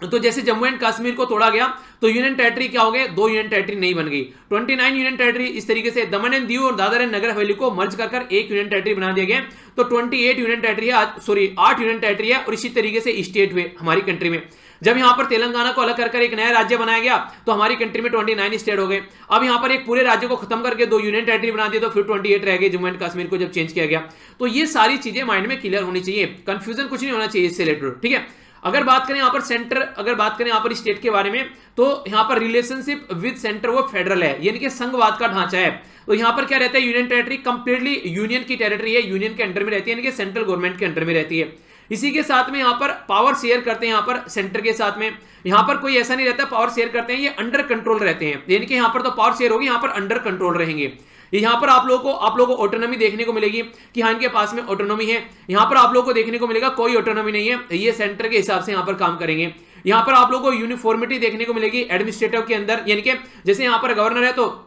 तो जैसे जम्मू एंड कश्मीर को तोड़ा गया तो यूनियन टेरिटरी क्या हो गए, 2 यूनियन टेरिटरी नहीं बन गई, 29 यूनियन टेरिटरी। इस तरीके से दमन एंड दीव और दादर एंड नगर हवेली को मर्ज कर एक यूनियन टेरिटरी बना दिया गया। तो 28 यूनियन टेरिटरी है, सॉरी 8 यूनियन टेरिटरी है। और इसी तरीके से स्टेट हुए हमारी कंट्री में। जब यहां पर तेलंगाना को अलग कर एक नया राज्य बनाया गया तो हमारी कंट्री में 29 स्टेट हो गए। अब यहां पर एक पूरे राज्य को खत्म करके 2 यूनियन टेरिटरी बना दिया तो फिर 28 रह गए जम्मू एंड कश्मीर को जब चेंज किया गया। तो ये सारी चीजें माइंड में क्लियर होनी चाहिए, कंफ्यूजन कुछ नहीं होना चाहिए इससे रिलेटेड, ठीक है। अगर बात करें यहां पर सेंटर, अगर बात करें यहां पर स्टेट के बारे में, तो यहां पर रिलेशनशिप विद सेंटर वो फेडरल है, यानी कि संघवाद का ढांचा है। तो यहां पर क्या रहता है, यूनियन टेरिटरी कंप्लीटली यूनियन की टेरिटरी है, यूनियन के अंडर में रहती है, यानी कि सेंट्रल गवर्नमेंट के अंडर में रहती है। इसी के साथ में यहाँ पर पावर शेयर करते हैं, यहाँ पर सेंटर के साथ में यहाँ पर कोई ऐसा नहीं रहता पावर शेयर करते हैं, ये अंडर कंट्रोल रहते हैं, यानी कि यहाँ पर तो पावर शेयर होगी, यहाँ पर अंडर कंट्रोल रहेंगे। यहाँ पर आप लोगों को ऑटोनॉमी देखने को मिलेगी कि हाँ इनके पास में ऑटोनॉमी है। यहाँ पर आप लोगों को देखने को मिलेगा कोई ऑटोनॉमी नहीं है, ये सेंटर के हिसाब से यहाँ पर काम करेंगे। यहाँ पर आप लोगों को यूनिफॉर्मिटी देखने को मिलेगी एडमिनिस्ट्रेटिव के अंदर, यानी कि जैसे यहाँ पर गवर्नर है तो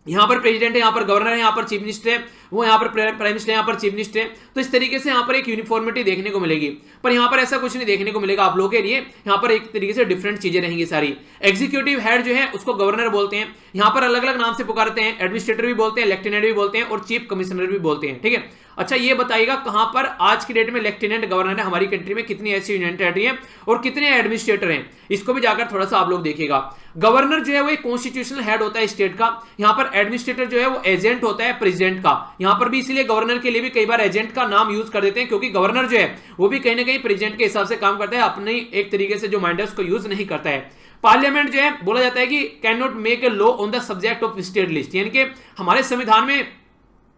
यहाँ पर प्रेसिडेंट है, यहाँ पर गवर्नर है, यहाँ पर चीफ मिनिस्टर है, वो यहाँ पर प्राइम मिनिस्टर है, यहाँ पर चीफ मिनिस्टर है। तो इस तरीके से यहाँ पर एक यूनिफॉर्मिटी देखने को मिलेगी, पर यहाँ पर ऐसा कुछ नहीं देखने को मिलेगा आप लोगों के लिए। यहाँ पर एक तरीके से डिफरेंट चीजें रहेंगी सारी। एग्जीक्यूटिव हेड जो है उसको गवर्नर बोलते हैं, यहाँ पर अलग अलग नाम से पुकारते हैं, एडमिनिस्ट्रेटर भी बोलते हैं, लेफ्टिनेंट भी बोलते हैं और चीफ कमिश्नर भी बोलते हैं, ठीक है। अच्छा ये बताइएगा कहां पर आज की डेट में लेफ्टिनेंट गवर्नर है हमारी कंट्री में, कितनी ऐसी यूनियन टेरिटरी है और कितने एडमिनिस्ट्रेटर हैं, इसको भी जाकर थोड़ा सा आप लोग देखिएगा। गवर्नर जो है वो एक कॉन्स्टिट्यूशनल हेड होता है स्टेट का, यहाँ पर एडमिनिस्ट्रेटर जो है वो एजेंट होता है प्रेसिडेंट का। यहाँ पर भी इसीलिए गवर्नर के लिए भी कई बार एजेंट का नाम यूज कर देते हैं, क्योंकि गवर्नर जो है वो भी कहीं ना कहीं प्रेसिडेंट के हिसाब से काम करता है, अपने एक तरीके से जो माइंड है उसको यूज नहीं करता है। पार्लियामेंट जो है बोला जाता है कि can not make a law on the subject of state list, यानी कि हमारे संविधान में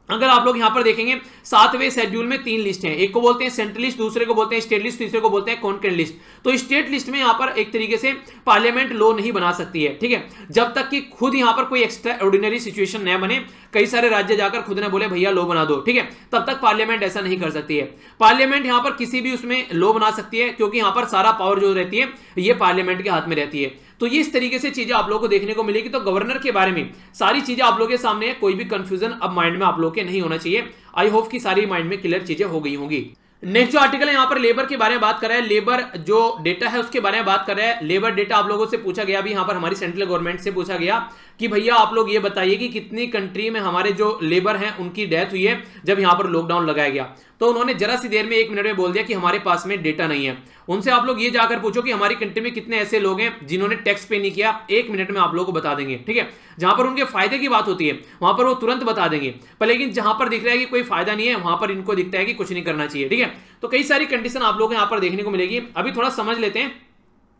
अगर आप लोग यहां पर देखेंगे 7वें शेड्यूल में 3 लिस्ट हैं, एक को बोलते हैं सेंट्रल लिस्ट, दूसरे को बोलते हैं स्टेट लिस्ट, तीसरे को बोलते हैं कॉन्करेंट लिस्ट। तो स्टेट लिस्ट में यहां पर एक तरीके से पार्लियामेंट लॉ नहीं बना सकती है, ठीक है, जब तक कि खुद यहां पर कोई एक्स्ट्रा ऑर्डिनरी सिचुएशन न बने, कई सारे राज्य जाकर खुद ने बोले भैया लॉ बना दो, ठीक है, तब तक पार्लियामेंट ऐसा नहीं कर सकती है। पार्लियामेंट यहां पर किसी भी उसमें लॉ बना सकती है, क्योंकि यहां पर सारा पावर जो रहती है ये पार्लियामेंट के हाथ में रहती है। तो ये इस तरीके से चीजें आप लोगों को देखने को मिलेगी। तो गवर्नर के बारे में सारी चीजें आप लोगों के सामने है, कोई भी कंफ्यूजन अब माइंड में आप लोगों के नहीं होना चाहिए। आई होप कि सारी माइंड में क्लियर चीजें हो गई होंगी। नेक्स्ट जो आर्टिकल है यहाँ पर लेबर के बारे में बात कर रहा है, लेबर जो डेटा है उसके बारे में बात कर रहा है। लेबर डेटा आप लोगों से पूछा गया, भी यहाँ पर हमारी सेंट्रल गवर्नमेंट से पूछा गया कि भैया आप लोग ये बताइए कि कितनी कंट्री में हमारे जो लेबर हैं उनकी डेथ हुई है जब यहाँ पर लॉकडाउन लगाया गया। तो उन्होंने जरा सी देर में 1 मिनट में बोल दिया कि हमारे पास में डेटा नहीं है। उनसे आप लोग ये जाकर पूछो कि हमारी कंट्री में कितने ऐसे लोग हैं जिन्होंने टैक्स पे नहीं किया, 1 मिनट में आप लोगों को बता देंगे, ठीक है। जहां पर उनके फायदे की बात होती है वहां पर वो तुरंत बता देंगे, पर लेकिन जहां पर दिख रहा है कि कोई फायदा नहीं है वहां पर इनको दिखता है कि कुछ नहीं करना चाहिए, ठीक है। तो कई सारी कंडीशन आप लोग यहाँ पर देखने को मिलेगी। अभी थोड़ा समझ लेते हैं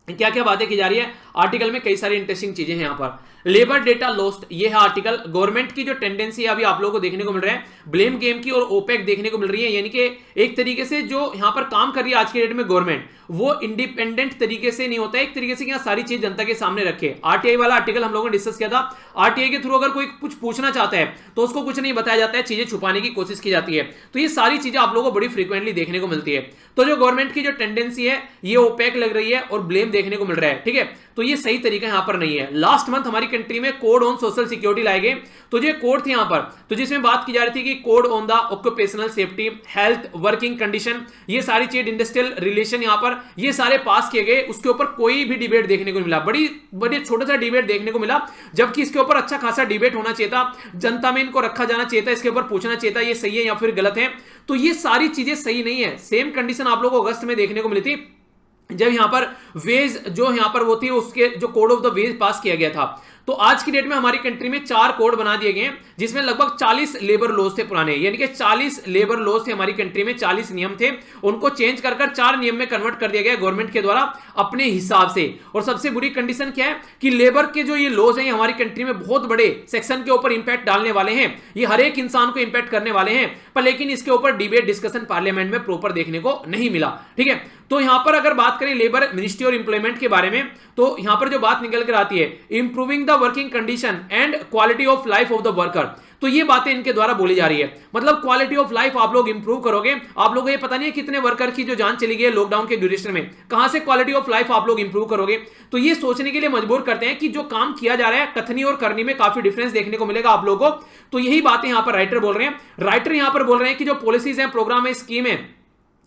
क्या क्या बातें की जा रही है आर्टिकल में। कई सारी इंटरेस्टिंग चीजें हैं यहाँ पर। लेबर डेटा लॉस्ट, ये है आर्टिकल। गवर्नमेंट की जो टेंडेंसी है अभी आप लोगों को देखने को मिल रहा है, ब्लेम गेम की और ओपेक देखने को मिल रही है, यानी कि एक तरीके से जो यहाँ पर काम कर रही है आज के डेट में गवर्नमेंट, वो इंडिपेंडेंट तरीके से नहीं होता है, एक तरीके से यहाँ सारी चीज जनता के सामने रखे। आरटीआई वाला आर्टिकल हम लोगों ने डिस्कस किया था। आरटीआई के थ्रू अगर कोई कुछ पूछना चाहता है तो उसको कुछ नहीं बताया जाता है, चीजें छुपाने की कोशिश की जाती है। तो ये सारी चीजें आप लोगों को बड़ी फ्रीक्वेंटली देखने को मिलती है। तो जो गवर्नमेंट की जो टेंडेंसी है ये ओपेक लग रही है और ब्लेम देखने को मिल रहा है, ठीक है। तो ये सही तरीका यहां पर नहीं है। लास्ट मंथ हमारी कंट्री में कोड ऑन सोशल सिक्योरिटी लाए गए, तो जो कोड थे यहां पर, तो जिसमें बात की जा रही थी कि code on the occupational safety, health, working condition, ये सारी चीज, इंडस्ट्रियल रिलेशन, यहां पर ये सारे पास किए गए। उसके ऊपर कोई भी डिबेट देखने को मिला, बड़ी छोटा सा डिबेट देखने को मिला, जबकि इसके ऊपर अच्छा खासा डिबेट होना चाहिए था, जनता में इनको रखा जाना चाहिए था, इसके ऊपर पूछना चाहिए था ये सही है या फिर गलत है। तो ये सारी चीजें सही नहीं है। सेम कंडीशन आप लोगों को अगस्त में देखने को मिली थी, जब यहां पर वेज जो यहां पर वो थी, उसके जो कोड ऑफ द वेज पास किया गया था। तो आज की डेट में हमारी कंट्री में 4 कोड बना दिए गए हैं, जिसमें लगभग 40 लेबर लॉज थे पुराने, यानी कि 40 लेबर लॉज थे हमारी कंट्री में, 40 नियम थे, उनको चेंज कर 4 नियम में कन्वर्ट कर दिया गया गवर्नमेंट के द्वारा अपने हिसाब से। और सबसे बुरी कंडीशन क्या है कि लेबर के जो ये लॉज हैं हमारी कंट्री में बहुत बड़े सेक्शन के ऊपर इंपैक्ट डालने वाले हैं, ये हर एक इंसान को इंपैक्ट करने वाले हैं, पर लेकिन इसके ऊपर डिबेट डिस्कशन पार्लियामेंट में प्रॉपर देखने को नहीं मिला, ठीक है। तो यहां पर अगर बात करें लेबर मिनिस्ट्री और इंप्लॉयमेंट के बारे में, तो यहां पर जो बात निकल कर आती है, improving the working condition and quality of life of the worker, तो ये बातें इनके द्वारा बोली जा रही है। मतलब क्वालिटी ऑफ लाइफ आप लोग इंप्रूव करोगे। आप लोगों को ये पता नहीं है कितने वर्कर की जो जान चली गई है लॉकडाउन के ड्यूरेशन में, कहां से क्वालिटी ऑफ लाइफ आप लोग इंप्रूव करोगे। तो ये सोचने के लिए मजबूर करते हैं कि जो काम किया जा रहा है कथनी और करनी में काफी डिफरेंस देखने को मिलेगा आप लोगों को। तो यही बातें यहां पर राइटर बोल रहे हैं। राइटर यहां पर बोल रहे हैं कि जो पॉलिसीज हैं, प्रोग्राम है, स्कीम है,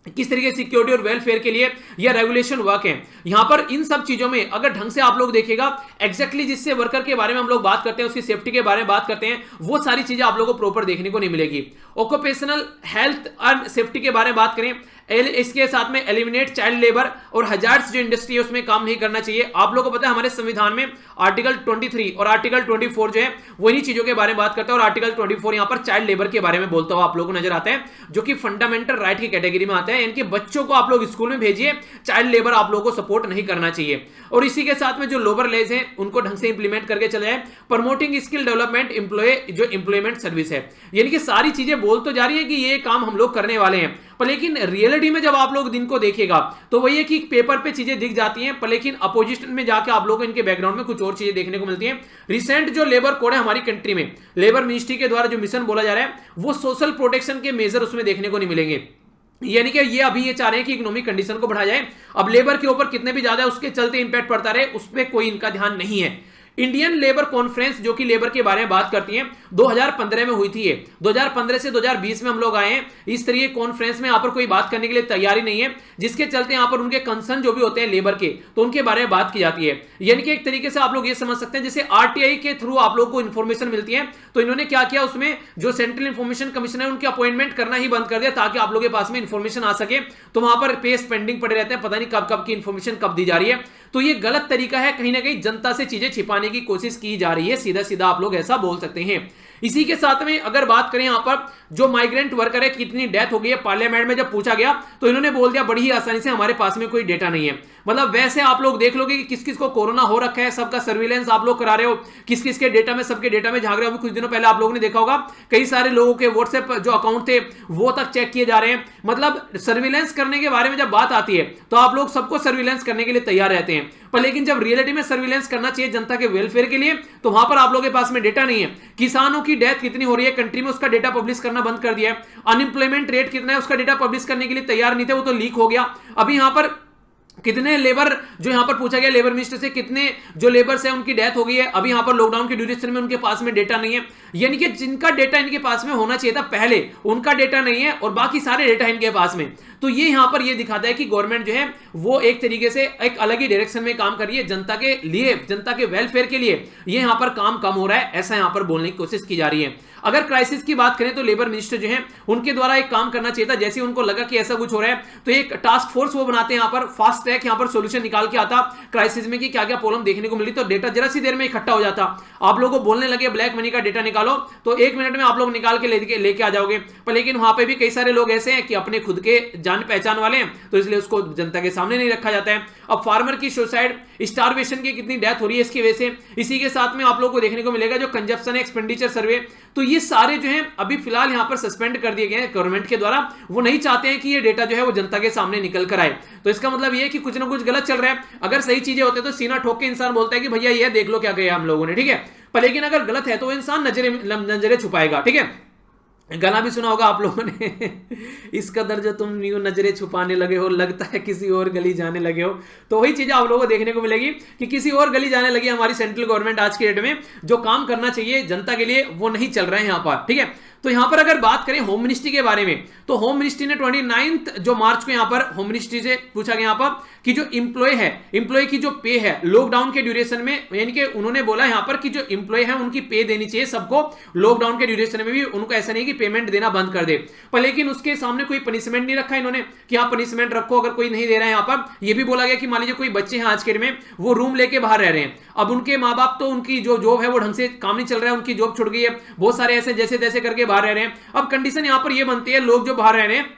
किस तरीके से सिक्योरिटी और वेलफेयर के लिए या रेगुलेशन वर्क है, यहां पर इन सब चीजों में अगर ढंग से आप लोग देखिएगा, एग्जैक्टली जिससे वर्कर के बारे में हम लोग बात करते हैं, उसकी सेफ्टी के बारे में बात करते हैं, वो सारी चीजें आप लोगों को प्रॉपर देखने को नहीं मिलेगी। ऑक्यूपेशनल हेल्थ एंड सेफ्टी के बारे में बात करें, इसके साथ में एलिमिनेट चाइल्ड लेबर और हजार्ड्स जो इंडस्ट्री है उसमें काम नहीं करना चाहिए। आप लोगों को पता है हमारे संविधान में आर्टिकल 23 और आर्टिकल 24 जो है वो इन्हीं चीजों के बारे में बात करता है, और आर्टिकल 24 यहां पर चाइल्ड लेबर के बारे में बोलता हुआ आप लोगों को नजर आता है, जो कि फंडामेंटल राइट की कैटेगरी में आता है। इनके बच्चों को आप लोग स्कूल में भेजिए, चाइल्ड लेबर आप लोगों को सपोर्ट नहीं करना चाहिए। और इसी के साथ में जो लेबर लेज है उनको ढंग से इंप्लीमेंट करके चले जाए। प्रमोटिंग स्किल डेवलपमेंट एम्प्लॉय जो इंप्लॉयमेंट सर्विस है, यानी कि सारी चीजें बोल तो जा रही है कि ये काम हम लोग करने वाले हैं, पर लेकिन रियलिटी में जब आप लोग दिन को देखेगा तो वही है कि पेपर पे चीजें दिख जाती हैं, पर लेकिन अपोजिशन में जाके आप लोगों को इनके बैकग्राउंड में कुछ और चीजें देखने को मिलती हैं। रिसेंट जो लेबर कोड है हमारी कंट्री में, लेबर मिनिस्ट्री के द्वारा जो मिशन बोला जा रहा है, वो सोशल प्रोटेक्शन के मेजर उसमें देखने को नहीं मिलेंगे। यानी कि ये अभी ये चाह रहे हैं कि इकोनॉमिक कंडीशन को बढ़ाया जाए। अब लेबर के ऊपर कितने भी ज्यादा उसके चलते इंपैक्ट पड़ता रहे, उस पर कोई इनका ध्यान नहीं है। इंडियन लेबर कॉन्फ्रेंस जो कि लेबर के बारे में बात करती है, 2015 में हुई थी। ये 2015 से 2020 में हम लोग आए हैं। इस तरह के कॉन्फ्रेंस में यहाँ पर कोई बात करने के लिए तैयारी नहीं है, जिसके चलते यहाँ पर उनके कंसर्न जो भी होते हैं लेबर के, तो उनके बारे में बात की जाती है। यानी कि एक तरीके से आप लोग ये समझ सकते हैं जैसे आरटीआई के थ्रू आप लोग को इंफॉर्मेशन मिलती है, तो इन्होंने क्या किया, उसमें जो सेंट्रल इंफॉर्मेशन कमीशन है उनकी अपॉइंटमेंट करना ही बंद कर दिया, ताकि आप लोग के पास में इंफॉर्मेशन आ सके। तो वहां पर पेज पेंडिंग पड़े रहते हैं, पता नहीं कब कब की इंफॉर्मेशन कब दी जा रही है। तो ये गलत तरीका है, कहीं ना कहीं जनता से चीजें छिपाने की कोशिश की जा रही है, सीधा सीधा आप लोग ऐसा बोल सकते हैं। इसी के साथ में अगर बात करें यहां पर जो माइग्रेंट वर्कर है कितनी डेथ हो गई है, पार्लियामेंट में जब पूछा गया तो इन्होंने बोल दिया बड़ी ही आसानी से हमारे पास में कोई डेटा नहीं है। मतलब वैसे आप लोग देख लोगे कि किस किस को कोरोना हो रखा है, सबका सर्विलेंस आप लोग करा रहे हो, किस किस के डेटा में, सबके डेटा में झांक रहे हो। कुछ दिनों पहले आप लोगों ने देखा होगा कई सारे लोगों के व्हाट्सएप जो अकाउंट थे वो तक चेक किए जा रहे हैं। मतलब सर्विलेंस करने के बारे में जब बात आती है तो आप लोग सबको सर्विलेंस करने के लिए तैयार रहते हैं, पर लेकिन जब रियलिटी में सर्विलेंस करना चाहिए जनता के वेलफेयर के लिए, तो वहां पर आप लोगों के पास में डेटा नहीं है। किसानों की डेथ कितनी हो रही है कंट्री में, उसका डेटा पब्लिश करना बंद कर दिया है। अनएम्प्लॉयमेंट रेट कितना है, उसका डेटा पब्लिश करने के लिए तैयार नहीं थे, वो तो लीक हो गया। अभी यहां पर कितने लेबर, जो यहां पर पूछा गया लेबर मिनिस्टर से, कितने जो लेबर्स है उनकी डेथ हो गई है, अभी यहां पर लॉकडाउन के ड्यूरेशन में उनके पास में डेटा नहीं है। यानी कि जिनका डेटा इनके पास में होना चाहिए था पहले, उनका डेटा नहीं है और बाकी सारे डेटा इनके पास में। तो ये यहां पर ये दिखाता है कि गवर्नमेंट जो है वो एक तरीके से एक अलग ही डायरेक्शन में काम कर रही है, जनता के लिए, जनता के वेलफेयर के लिए ये यहां पर काम कम हो रहा है, ऐसा यहां पर बोलने की कोशिश की जा रही है। अगर क्राइसिस की बात करें तो लेबर मिनिस्टर जो है उनके द्वारा एक काम करना चाहिए था, जैसे उनको लगा कि ऐसा कुछ हो रहा है तो एक टास्क फोर्स वो बनाते हैं, यहां पर फास्ट ट्रैक यहां पर सॉल्यूशन निकाल के आता क्राइसिस में कि क्या क्या प्रॉब्लम देखने को मिली, तो डेटा जरा सी देर में इकट्ठा हो जाता। आप लोगों को बोलने लगे ब्लैक मनी का डेटा निकालो, तो 1 मिनट में आप लोग निकाल के लेके आ जाओगे। पर लेकिन वहां पे भी कई सारे लोग ऐसे हैं कि अपने खुद के जान पहचान वाले हैं, तो इसलिए उसको जनता के सामने नहीं रखा जाता है। अब फार्मर की सुसाइड, स्टारवेशन की कितनी डेथ हो रही है इसकी वजह से। इसी के साथ में आप लोगों को देखने को मिलेगा जो कंजप्शन एक्सपेंडिचर सर्वे, तो ये सारे जो हैं अभी फिलहाल यहां पर सस्पेंड कर दिए गए हैं गवर्नमेंट के द्वारा। वो नहीं चाहते हैं कि ये डेटा जो है वो जनता के सामने निकल कर आए। तो इसका मतलब ये है कि कुछ ना कुछ गलत चल रहा है। अगर सही चीजें होते तो सीना ठोक के इंसान बोलता है कि भैया ये देख लो क्या किया हम लोगों ने, ठीक है। पर लेकिन अगर गलत है तो इंसान नजरें छुपाएगा, ठीक है। गाना भी सुना होगा आप लोगों ने इस कदर जो तुम यूं नजरें छुपाने लगे हो, लगता है किसी और गली जाने लगे हो। तो वही चीजें आप लोगों को देखने को मिलेगी कि किसी और गली जाने लगी हमारी सेंट्रल गवर्नमेंट। आज के डेट में जो काम करना चाहिए जनता के लिए वो नहीं चल रहा है यहाँ पर, ठीक है। तो यहां पर अगर बात करें होम मिनिस्ट्री के बारे में, तो होम मिनिस्ट्री ने 29 जो मार्च को यहां पर होम मिनिस्ट्री से पूछा गया यहां पर कि जो इंप्लॉय है, इंप्लॉय की जो पे है लॉकडाउन के ड्यूरेशन में, यानी कि उन्होंने बोला यहां पर कि जो इंप्लॉय है उनकी पे देनी चाहिए सबको लॉकडाउन के ड्यूरेशन में भी, उनको ऐसा नहीं कि पेमेंट देना बंद कर दे। पर लेकिन उसके सामने कोई पनिशमेंट नहीं रखा इन्होंने कि हाँ पनिशमेंट रखो अगर कोई नहीं दे रहा है। यहां पर यह भी बोला गया कि मान लीजिए कोई बच्चे हैं आज के में, वो रूम लेके बाहर रह रहे हैं, अब उनके माँ बाप तो उनकी जो जॉब है वो ढंग से काम नहीं चल रहा है, उनकी जॉब छूट गई है, बहुत सारे ऐसे जैसे तैसे करके बाहर रह रहे हैं। अब कंडीशन यहां पर यह बनती है, लोग जो बाहर रह रहे हैं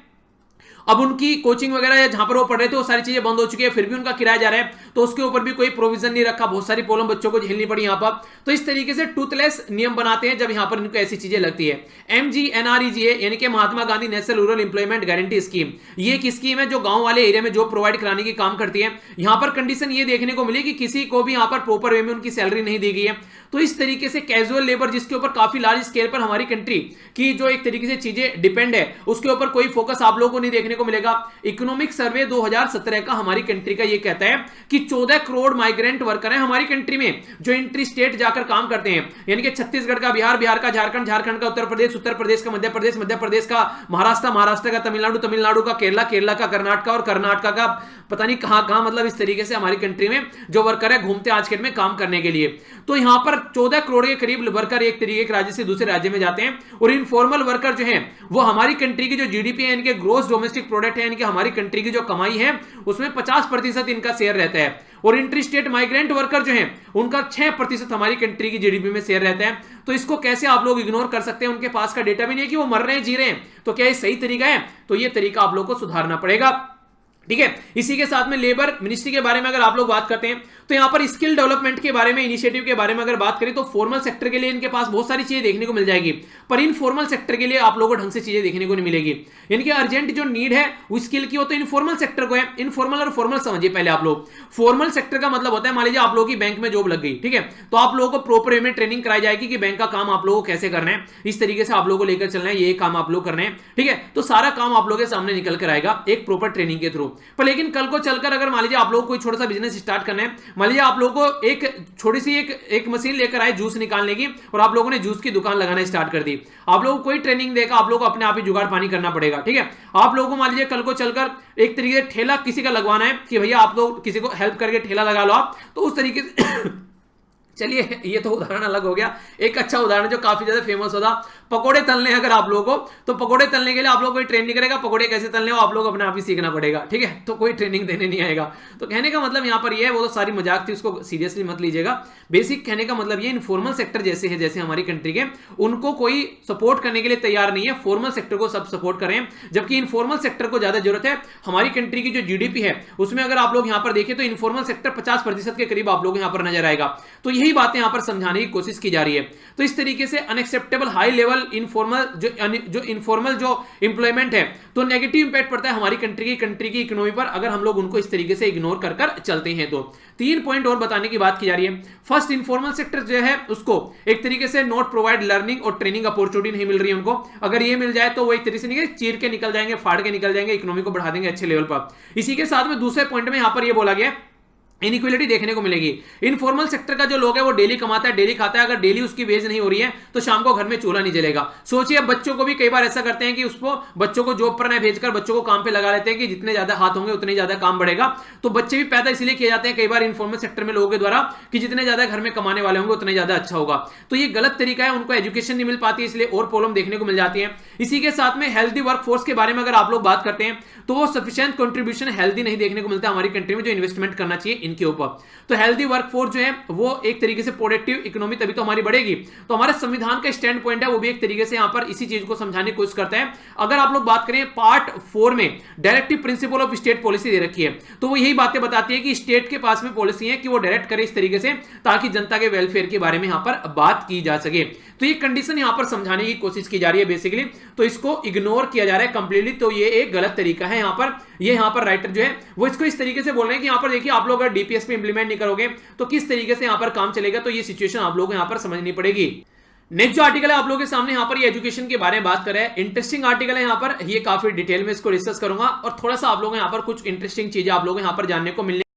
अब उनकी कोचिंग वगैरह या जहां पर वो पढ़ रहे थे वो सारी चीजें बंद हो चुकी है, फिर भी उनका किराया जा रहा है, तो उसके ऊपर भी कोई प्रोविजन नहीं रखा, बहुत सारी प्रॉब्लम बच्चों को झेलनी पड़ी यहां पर। तो इस तरीके से टूथलेस नियम बनाते हैं जब यहां पर इनको ऐसी चीजें लगती है। MGNREGA यानी कि Mahatma Gandhi national rural employment guarantee scheme, ये एक स्कीम है जो गांव वाले एरिया में जॉब प्रोवाइड कराने की काम करती है। यहां पर कंडीशन ये देखने को मिली कि किसी को भी यहां पर प्रॉपर वे में उनकी सैलरी नहीं दी गई है। तो इस तरीके से कैजुअल लेबर जिसके ऊपर काफी लार्ज स्केल पर हमारी कंट्री की जो एक तरीके से चीजें डिपेंड है, उसके ऊपर कोई फोकस आप लोगों को नहीं देखने को मिलेगा। इकोनॉमिक सर्वे 2017 का हमारी कंट्री का ये कहता है कि 14 करोड़ माइग्रेंट वर्कर हैं हमारी कंट्री में जो इंट्री स्टेट जाकर काम करते हैं, यानी कि छत्तीसगढ़ का, बिहार, बिहार का झारखंड, झारखंड का उत्तर प्रदेश, उत्तर प्रदेश का मध्य प्रदेश, मध्य प्रदेश का महाराष्ट्र, महाराष्ट्र का तमिलनाडु, तमिलनाडु का केरला, केरला का कर्नाटक और कर्नाटक का पता नहीं कहां कहां। मतलब इस तरीके से हमारी कंट्री में जो वर्कर है घूमते आज के में काम करने के लिए। तो यहां पर 14 करोड़ के करीब वर्कर एक तरीके के राज्य से दूसरे राज्य में जाते हैं। और इनफॉर्मल वर्कर जो हैं वो हमारी कंट्री की जो जीडीपी है, इनके ग्रोस डोमेस्टिक प्रोडक्ट है, इनकी हमारी कंट्री की जो कमाई है उसमें 50% इनका शेयर रहता है। और इंट्री स्टेट माइग्रेंट वर्कर जो हैं उनका 6% हमारी कंट्री की जीडीपी में शेयर रहता है। तो इसको कैसे आप लोग इग्नोर कर सकते हैं? उनके पास का डेटा भी नहीं है कि वो मर रहे हैं, जी रहे हैं, तो क्या ये सही तरीका है? तो ये तरीका आप लोग को सुधारना पड़ेगा। ठीक है। इसी के साथ में लेबर मिनिस्ट्री के बारे में अगर आप लोग बात करते हैं तो यहां पर स्किल डेवलपमेंट के बारे में, इनिशिएटिव के बारे में अगर बात करें तो फॉर्मल सेक्टर के लिए इनके पास बहुत सारी चीजें देखने को मिल जाएगी, पर इनफॉर्मल सेक्टर के लिए आप लोगों को ढंग से चीजें देखने को नहीं मिलेगी। इनके अर्जेंट जो नीड है वो स्किल की, हो तो इनफॉर्मल सेक्टर को है। इनफॉर्मल और फॉर्मल समझिए पहले आप लोग। फॉर्मल सेक्टर का मतलब होता है, मान लीजिए आप लोगों की बैंक में जॉब लग गई, ठीक है, तो आप लोगों को प्रॉपर वे में ट्रेनिंग कराई जाएगी कि बैंक का काम आप लोगों को कैसे करना है, इस तरीके से आप लोगों को लेकर चलना है, ये काम आप लोग करने हैं, ठीक है। तो सारा काम आप लोगों के सामने निकल कर आएगा एक प्रॉपर ट्रेनिंग के थ्रू। पर लेकिन कल को चलकर अगर मान लीजिए आप लोग कोई छोटा सा बिजनेस स्टार्ट करना है, मान लीजिए आप लोगों को एक छोटी सी एक मशीन लेकर आए जूस निकालने की, और आप लोगों ने जूस की दुकान लगाना स्टार्ट कर दी, आप लोगों को कोई ट्रेनिंग देगा, आप लोगों को अपने आप ही जुगाड़ पानी करना पड़ेगा, ठीक है। आप लोगों को मान लीजिए कल को चलकर एक तरीके से ठेला किसी का लगवाना है कि भैया आप लोग किसी को हेल्प करके ठेला लगा लो आप, तो उस तरीके से चलिए ये तो उदाहरण अलग हो गया। एक अच्छा उदाहरण जो काफी ज्यादा फेमस होता, पकोड़े तलने अगर आप लोगों को, तो पकोड़े तलने के लिए आप लोग कोई ट्रेन नहीं करेगा, पकोड़े कैसे तलने हो आप लोग अपने आप ही सीखना पड़ेगा, ठीक है, तो कोई ट्रेनिंग देने नहीं आएगा। तो कहने का मतलब यहां पर ये है, वो तो सारी मजाक थी, उसको सीरियसली मत लीजिएगा। बेसिक कहने का मतलब ये, इनफॉर्मल सेक्टर जैसे है, जैसे हमारी कंट्री के, उनको कोई सपोर्ट करने के लिए तैयार नहीं है, फॉर्मल सेक्टर को सब सपोर्ट करें, जबकि इनफॉर्मल सेक्टर को ज्यादा जरूरत है। हमारी कंट्री की जो जीडीपी है उसमें अगर आप लोग यहां पर देखें तो इनफॉर्मल सेक्टर 50% के करीब आप लोग यहां पर नजर आएगा। तो यही बातें यहां पर समझाने की कोशिश की जा रही है। तो इस तरीके से अनएक्सेप्टेबल हाई लेवल इनफॉर्मल जो इनफॉर्मल जो इंप्लॉयमेंट है, तो नेगेटिव इंपैक्ट पड़ता है हमारी कंट्री की इकोनॉमी पर, अगर हम लोग उनको इस तरीके से इग्नोर कर चलते हैं। तो 3 पॉइंट और बताने की बात की जा रही है। फर्स्ट, इनफॉर्मल सेक्टर जो है उसको एक तरीके से नॉट प्रोवाइड लर्निंग और ट्रेनिंग अपॉर्चुनिटी नहीं मिल रही है उनको। अगर ये मिल जाए तो वो एक तरीके से चीर के निकल जाएंगे, फाड़ के निकल जाएंगे, इकोनॉमी को बढ़ा देंगे अच्छे लेवल पर। इसी के साथ में दूसरे पॉइंट में यहां पर ये बोला गया, इनइक्वालिटी देखने को मिलेगी। इनफॉर्मल सेक्टर का जो लोग है वो डेली कमाता है, डेली खाता है, अगर डेली उसकी वेज नहीं हो रही है तो शाम को घर में चूल्हा नहीं जलेगा। सोचिए, अब बच्चों को भी कई बार ऐसा करते हैं कि उसको बच्चों को जॉब पर न भेजकर बच्चों को काम पे लगा लेते हैं कि जितने ज्यादा हाथ होंगे उतने ज्यादा काम बढ़ेगा। तो बच्चे भी पैदा इसलिए किए जाते हैं कई बार इनफॉर्मल सेक्टर में लोगों के द्वारा कि जितने ज्यादा घर में कमाने वाले होंगे उतने ज्यादा अच्छा होगा। तो ये गलत तरीका है, उनको एजुकेशन नहीं मिल पाती, इसलिए और प्रॉब्लम देखने को मिल जाती है। इसी के साथ में हेल्दी वर्कफोर्स के बारे में अगर आप लोग बात करते हैं तो वो सफिशिएंट कंट्रीब्यूशन हेल्दी नहीं देखने को मिलता हमारी कंट्री में, जो इन्वेस्टमेंट करना चाहिए इनके ऊपर। तो हेल्दी वर्कफोर्स जो है वो एक तरीके से प्रोडक्टिव इकोनॉमी तभी तो हमारी बढ़ेगी। तो हमारे संविधान का स्टैंड पॉइंट है वो भी एक तरीके से यहां पर इसी चीज को समझाने की कोशिश करता है। अगर आप लोग बात करें पार्ट 4 में directive principle of state policy दे रखी है, तो वो यही बातें बताती है कि स्टेट के पास में पॉलिसी है कि वो डायरेक्ट करे इस तरीके से ताकि जनता के वेलफेयर के बारे में यहां पर बात की जा सके। तो ये कंडीशन यहां पर समझाने की कोशिश की जा रही है बेसिकली, तो इसको इग्नोर किया जा रहा है कंप्लीटली। तो ये एक गलत तरीका है यहां पर। ये यहां पर राइटर जो है वो इसको इस तरीके से बोल रहे हैं कि यहां पर देखिए, आप लोग अगर डीपीएस पे इंप्लीमेंट नहीं करोगे तो किस तरीके से यहां पर काम चलेगा। तो ये सिचुएशन आप लोगों को यहां पर समझनी पड़ेगी। नेक्स्ट जो आर्टिकल है आप लोगों के सामने यहां पर ये एजुकेशन के बारे में बात कर रहे हैं। इंटरेस्टिंग आर्टिकल है यहां पर, ये काफी डिटेल में इसको डिस्कस करूंगा और थोड़ा सा आप लोगों को यहां पर कुछ इंटरेस्टिंग चीजें आप लोगों को यहां पर जानने को मिलने